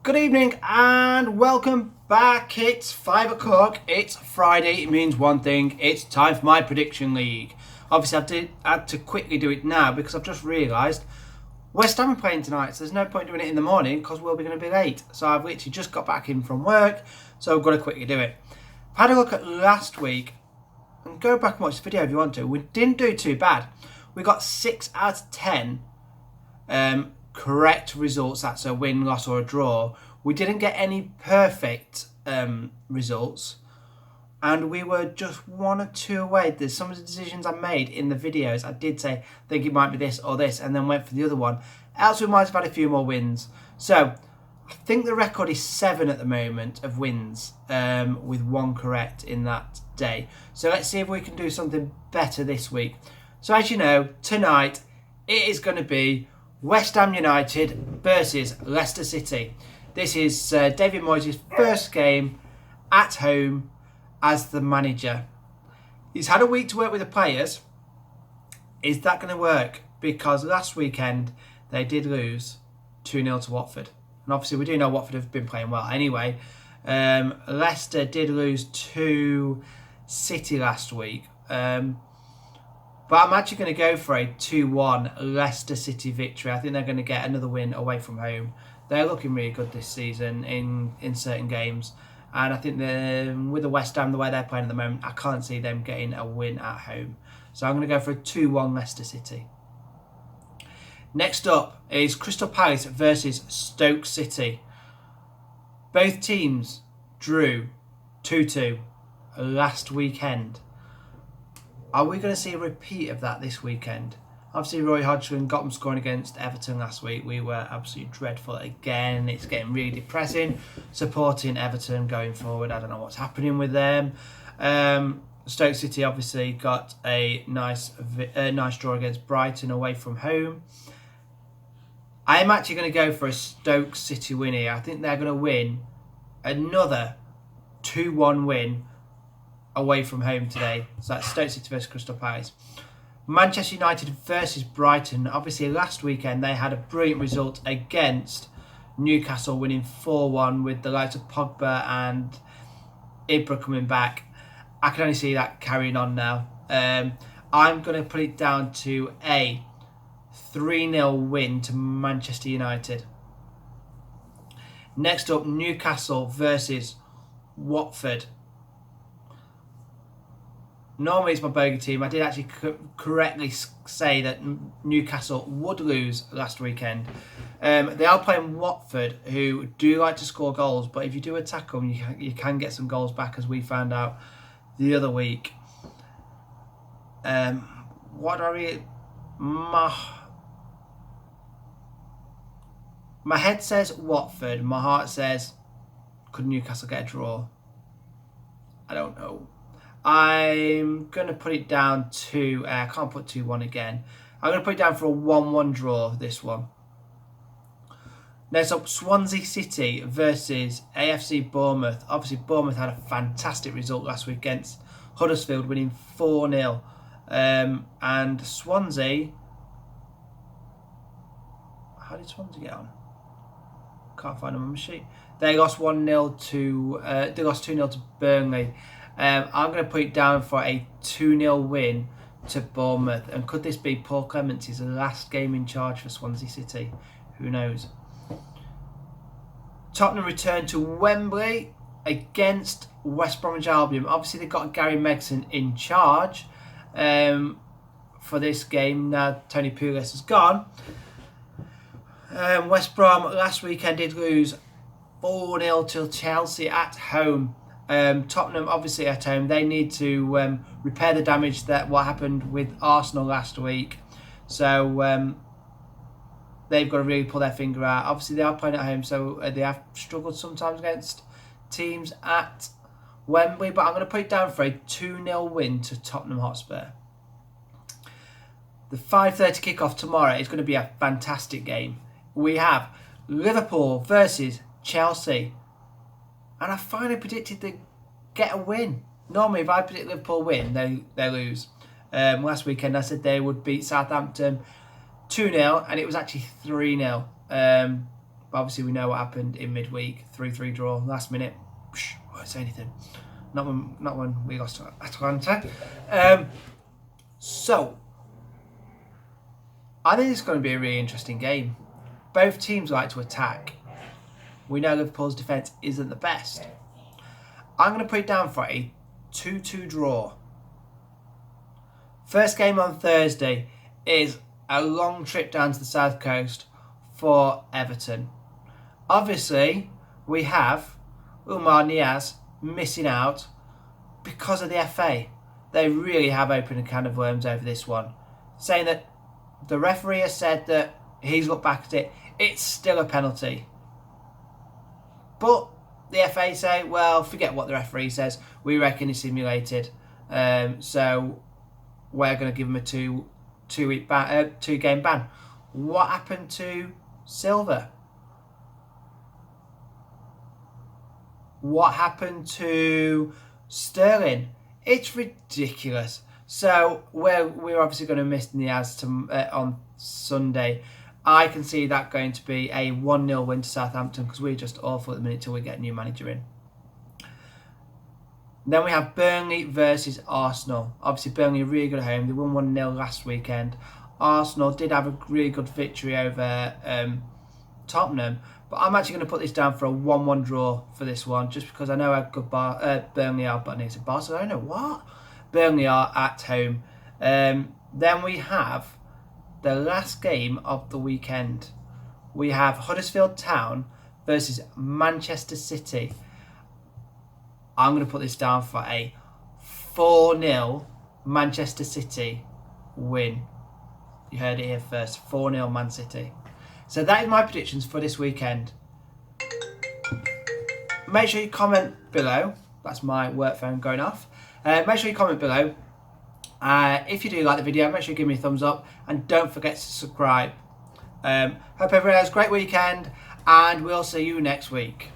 Good evening and welcome back. It's 5 o'clock. It's Friday. It means one thing. It's time for my prediction league. Obviously, I had to quickly do it now because I've just realised West Ham are playing tonight. So there's no point doing it in the morning because we'll be going to be late. So I've literally just got back in from work. So I've got to quickly do it. I've had a look at last week and go back and watch the video if you want to. We didn't do too bad. We got 6 out of 10 correct results. That's a win, loss or a draw. We didn't get any perfect results, and we were just 1 or 2 away. There's some of the decisions I made in the videos. I did say I think it might be this or this, and then went for the other one. Else we might have had a few more wins. So I think the record is 7 at the moment of wins, with 1 correct in that day. So let's see if we can do something better this week. So as you know, tonight it is going to be West Ham United versus Leicester City. This is David Moyes' first game at home as the manager. He's had a week to work with the players. Is that going to work? Because last weekend they did lose 2-0 to Watford. And obviously we do know Watford have been playing well anyway. Leicester did lose to City last week. But I'm actually going to go for a 2-1 Leicester City victory. I think they're going to get another win away from home. They're looking really good this season in certain games. And I think with the West Ham, the way they're playing at the moment, I can't see them getting a win at home. So I'm going to go for a 2-1 Leicester City. Next up is Crystal Palace versus Stoke City. Both teams drew 2-2 last weekend. Are we going to see a repeat of that this weekend? Obviously, Roy Hodgson got them scoring against Everton last week. We were absolutely dreadful again. It's getting really depressing supporting Everton going forward. I don't know what's happening with them. Stoke City obviously got a nice draw against Brighton away from home. I'm actually going to go for a Stoke City win here. I think they're going to win another 2-1 win away from home today. So that's Stoke City versus Crystal Palace. Manchester United versus Brighton. Obviously last weekend they had a brilliant result against Newcastle, winning 4-1 with the likes of Pogba and Ibra coming back. I can only see that carrying on now. I'm going to put it down to a 3-0 win to Manchester United. Next up, Newcastle versus Watford. Normally it's my bogey team. I did actually correctly say that Newcastle would lose last weekend. They are playing Watford, who do like to score goals, but if you do attack them, you can get some goals back, as we found out the other week. What are we? My head says Watford. My heart says, could Newcastle get a draw? I don't know. I'm going to put it down to, I can't put 2-1 again. I'm going to put it down for a 1-1 draw, this one. Next up, Swansea City versus AFC Bournemouth. Obviously, Bournemouth had a fantastic result last week against Huddersfield, winning 4-0. And Swansea, how did Swansea get on? Can't find them on my sheet. They lost 1-0 to, they lost 2-0 to Burnley. I'm going to put it down for a 2-0 win to Bournemouth. And could this be Paul Clemence's last game in charge for Swansea City? Who knows? Tottenham return to Wembley against West Bromwich Albion. Obviously, they've got Gary Megson in charge for this game. Now Tony Pulis has gone. West Brom last weekend did lose 4-0 to Chelsea at home. Tottenham obviously at home, they need to repair the damage that what happened with Arsenal last week. So they've got to really pull their finger out. Obviously they are playing at home, so they have struggled sometimes against teams at Wembley, but I'm going to put it down for a 2-0 win to Tottenham Hotspur. The 5:30 kickoff tomorrow is going to be a fantastic game. We have Liverpool versus Chelsea. And I finally predicted they get a win. Normally, if I predict Liverpool win, they lose. Last weekend, I said they would beat Southampton 2-0, and it was actually 3-0. But But obviously we know what happened in midweek, 3-3 draw, last minute. Won't say anything. Not when we lost to Atalanta. So, I think it's going to be a really interesting game. Both teams like to attack. We know Liverpool's defence isn't the best. I'm going to put it down for a 2-2 draw. First game on Thursday is a long trip down to the south coast for Everton. Obviously, we have Oumar Niaz missing out because of the FA. They really have opened a can of worms over this one, saying that the referee has said that he's looked back at it, it's still a penalty. But the FA say, well, forget what the referee says, we reckon it's simulated, so we're going to give him a two-game ban. What happened to Silva? What happened to Sterling? It's ridiculous. So we're obviously going to miss Niaz on Sunday. I can see that going to be a 1-0 win to Southampton because we're just awful at the minute till we get a new manager in. Then we have Burnley versus Arsenal. Obviously Burnley are really good at home. They won 1-0 last weekend. Arsenal did have a really good victory over Tottenham. But I'm actually going to put this down for a 1-1 draw for this one, just because I know how good Burnley are, but I need to Barcelona. What? Burnley are at home. Then we have the last game of the weekend. We have Huddersfield Town versus Manchester City. I'm going to put this down for a 4-0 Manchester City win. You heard it here first. 4-0 Man City. So that is my predictions for this weekend. Make sure you comment below. That's my work phone going off. Make sure you comment below. If you do like the video, make sure you give me a thumbs up. And don't forget to subscribe. Hope everyone has a great weekend. And we'll see you next week.